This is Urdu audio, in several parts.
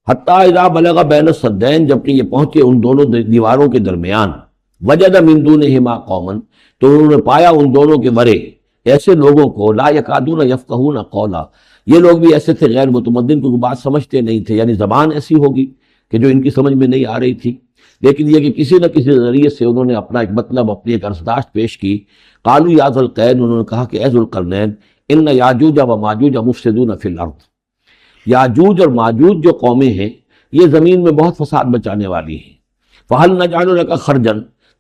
حتیٰ اذا بلغ بین السدین، جبکہ یہ پہنچے ان دونوں دیواروں کے درمیان، وجد من دونہما قوما، تو انہوں نے پایا ان دونوں کے ورے ایسے لوگوں کو، لا یکادون یفقہون قولا، یہ لوگ بھی ایسے تھے غیر متمدن، کوئی بات سمجھتے نہیں تھے، یعنی زبان ایسی ہوگی کہ جو ان کی سمجھ میں نہیں آ رہی تھی، لیکن یہ کہ کسی نہ کسی ذریعے سے انہوں نے اپنا ایک مطلب، اپنی ایک عرضداشت پیش کی۔ قالوا یا ذا القرنین، انہوں نے کہا کہ اے ذو القرنین، ان یاجوج و ماجوج مفسدون فی الارض، یاجوج اور ماجوج جو قومیں ہیں یہ زمین میں بہت فساد مچانے والی ہیں۔ فہل نجعل لک خرجا،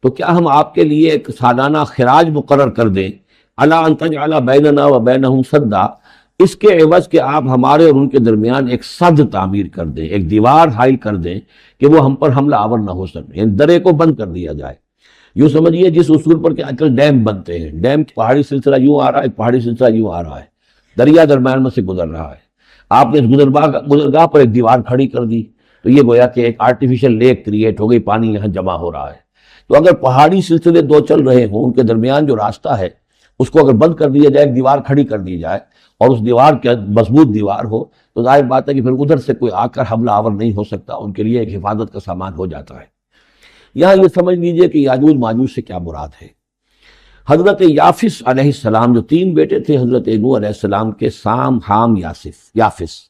تو کیا ہم آپ کے لیے ایک سالانہ خراج مقرر کر دیں، الی ان تجعل بیننا و بینہم سدا، اس کے عوض کہ آپ ہمارے اور ان کے درمیان ایک سد تعمیر کر دیں، ایک دیوار حائل کر دیں کہ وہ ہم پر حملہ آور نہ ہو سکے، یعنی درے کو بند کر دیا جائے۔ یوں سمجھیے جس اصول پر کہ آج کل ڈیم بنتے ہیں، ڈیم پہاڑی سلسلہ یوں آ رہا ہے، پہاڑی سلسلہ یوں آ رہا ہے، دریا درمیان میں سے گزر رہا ہے، آپ نے اس گزرگاہ پر ایک دیوار کھڑی کر دی، تو یہ گویا کہ ایک آرٹیفیشل لیک کریٹ ہو گئی، پانی یہاں جمع ہو رہا ہے۔ تو اگر پہاڑی سلسلے دو چل رہے ہوں، ان کے درمیان جو راستہ ہے اس کو اگر بند کر دیا جائے، ایک دیوار کھڑی کر دی جائے، اور اس دیوار کے مضبوط دیوار ہو، تو ظاہر بات ہے کہ پھر ادھر سے کوئی آ کر حملہ آور نہیں ہو سکتا، ان کے لیے ایک حفاظت کا سامان ہو جاتا ہے۔ یہاں یہ سمجھ لیجئے کہ یاجوج ماجوج سے کیا مراد ہے۔ حضرت یافس علیہ السلام، جو تین بیٹے تھے حضرت نوح علیہ السلام کے، سام، حام، یافس۔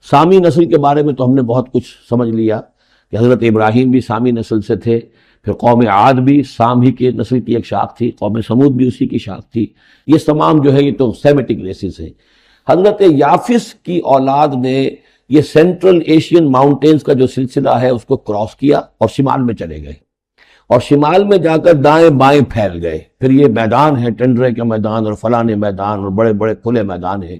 سامی نسل کے بارے میں تو ہم نے بہت کچھ سمجھ لیا کہ حضرت ابراہیم بھی سامی نسل سے تھے، پھر قوم عاد بھی سام ہی کے نسل کی ایک شاخ تھی، قوم سمود بھی اسی کی شاخ تھی، یہ تمام جو ہے یہ تو سیمیٹک ریسز ہیں۔ حضرت یافس کی اولاد نے یہ سینٹرل ایشین ماؤنٹینز کا جو سلسلہ ہے اس کو کراس کیا اور شمال میں چلے گئے، اور شمال میں جا کر دائیں بائیں پھیل گئے، پھر یہ میدان ہے، ٹنڈرے کے میدان اور فلانے میدان اور بڑے بڑے کھلے میدان ہیں،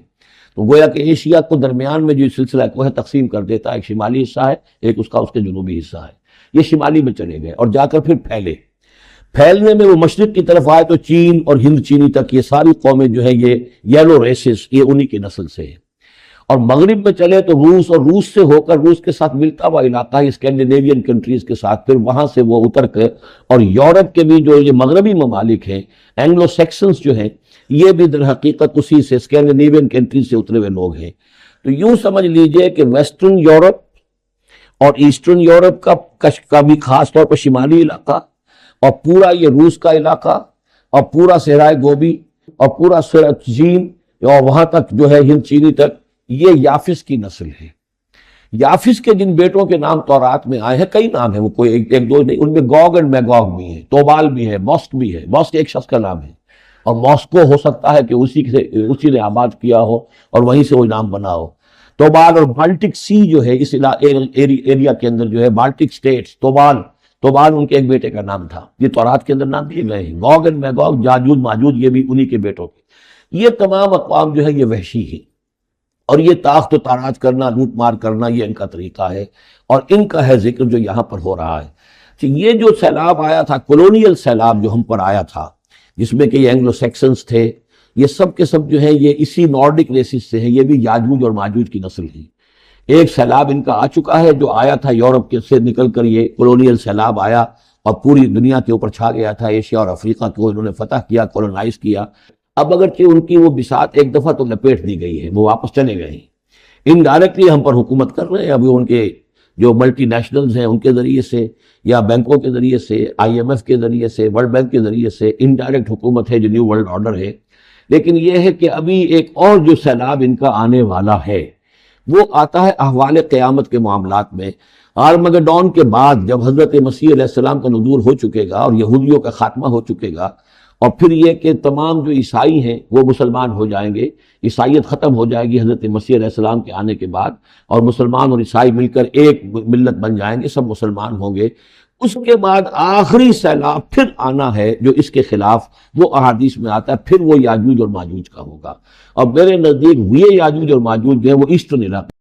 تو گویا کہ ایشیا کو درمیان میں جو سلسلہ کوہ تقسیم کر دیتا ہے، ایک شمالی حصہ ہے، ایک اس کے جنوبی حصہ ہے، یہ شمالی میں چلے گئے اور جا کر پھر پھیلے۔ پھیلنے میں وہ مشرق کی طرف آئے تو چین اور ہند چینی تک یہ ساری قومیں جو ہیں یہ یلو ریسز، یہ انہی کی نسل سے ہیں، اور مغرب میں چلے تو روس، اور روس سے ہو کر روس کے ساتھ ملتا ہوا علاقہ ہے اسکینڈینیوین کنٹریز کے ساتھ، پھر وہاں سے وہ اتر کے، اور یورپ کے بھی جو یہ مغربی ممالک ہیں، اینگلو سیکسنز جو ہیں، یہ بھی در حقیقت اسی سے اسکینڈینیوین کنٹریز سے اترے ہوئے لوگ ہیں۔ تو یوں سمجھ لیجئے کہ ویسٹرن یورپ اور ایسٹرن یورپ کا بھی خاص طور پر شمالی علاقہ، اور پورا یہ روس کا علاقہ، اور پورا صحرائے گوبی، اور پورا چین، اور وہاں تک جو ہے ہند چینی تک، یہ یافس کی نسل ہے۔ یافس کے جن بیٹوں کے نام تورات میں آئے ہیں، کئی نام ہیں، وہ کوئی ایک دو نہیں، ان میں گوگ اینڈ میگوگ بھی ہیں، توبال بھی ہے، موسک بھی ہے، موسک ایک شخص کا نام ہے، اور موسکو ہو سکتا ہے کہ اسی نے آباد کیا ہو اور وہیں سے وہ نام بنا ہو۔ توبال اور بالٹک سی جو ہے اس ایریا کے اندر جو ہے، بالٹک سٹیٹس، توبال ان کے ایک بیٹے کا نام تھا، یہ تورات کے اندر نام دیے گئے ہیں۔ گوگ اینڈ میگوگ، یاجوج ماجوج، یہ بھی انہی کے بیٹوں کے۔ یہ تمام اقوام جو ہے یہ وحشی ہیں، اور یہ تاخت و تاراج کرنا، لوٹ مار کرنا، یہ ان کا طریقہ ہے، اور ان کا ہے ذکر جو یہاں پر ہو رہا ہے۔ کہ یہ جو سیلاب آیا تھا، کولونیل سیلاب جو ہم پر آیا تھا، جس میں کہ یہ اینگلو سیکسنز تھے، یہ سب کے سب جو ہیں یہ اسی نارڈک ریسز سے ہیں، یہ بھی یاجوج اور ماجوج کی نسل ہیں۔ ایک سیلاب ان کا آ چکا ہے جو آیا تھا یورپ کے سے نکل کر، یہ کولونیل سیلاب آیا اور پوری دنیا کے اوپر چھا گیا تھا، ایشیا اور افریقہ کو انہوں نے فتح کیا، کولونائز کیا۔ اب اگرچہ ان کی وہ بساط ایک دفعہ تو لپیٹ دی گئی ہے، وہ واپس چلے گئے ہیں، انڈائریکٹلی ہم پر حکومت کر رہے ہیں، ابھی ان کے جو ملٹی نیشنلز ہیں ان کے ذریعے سے، یا بینکوں کے ذریعے سے، آئی ایم ایف کے ذریعے سے، ورلڈ بینک کے ذریعے سے، انڈائریکٹ حکومت ہے جو نیو ورلڈ آرڈر ہے۔ لیکن یہ ہے کہ ابھی ایک اور جو سیلاب ان کا آنے والا ہے وہ آتا ہے احوال قیامت کے معاملات میں، آرمگڈون کے بعد، جب حضرت مسیح علیہ السلام کا نزول ہو چکے گا اور یہودیوں کا خاتمہ ہو چکے گا، اور پھر یہ کہ تمام جو عیسائی ہیں وہ مسلمان ہو جائیں گے، عیسائیت ختم ہو جائے گی حضرت مسیح علیہ السلام کے آنے کے بعد، اور مسلمان اور عیسائی مل کر ایک ملت بن جائیں گے، سب مسلمان ہوں گے۔ اس کے بعد آخری سیلاب پھر آنا ہے جو اس کے خلاف، وہ احادیث میں آتا ہے، پھر وہ یاجوج اور ماجوج کا ہوگا، اور میرے نزدیک یہ یاجوج اور ماجوج جو ہیں وہ ایسٹرن علاقے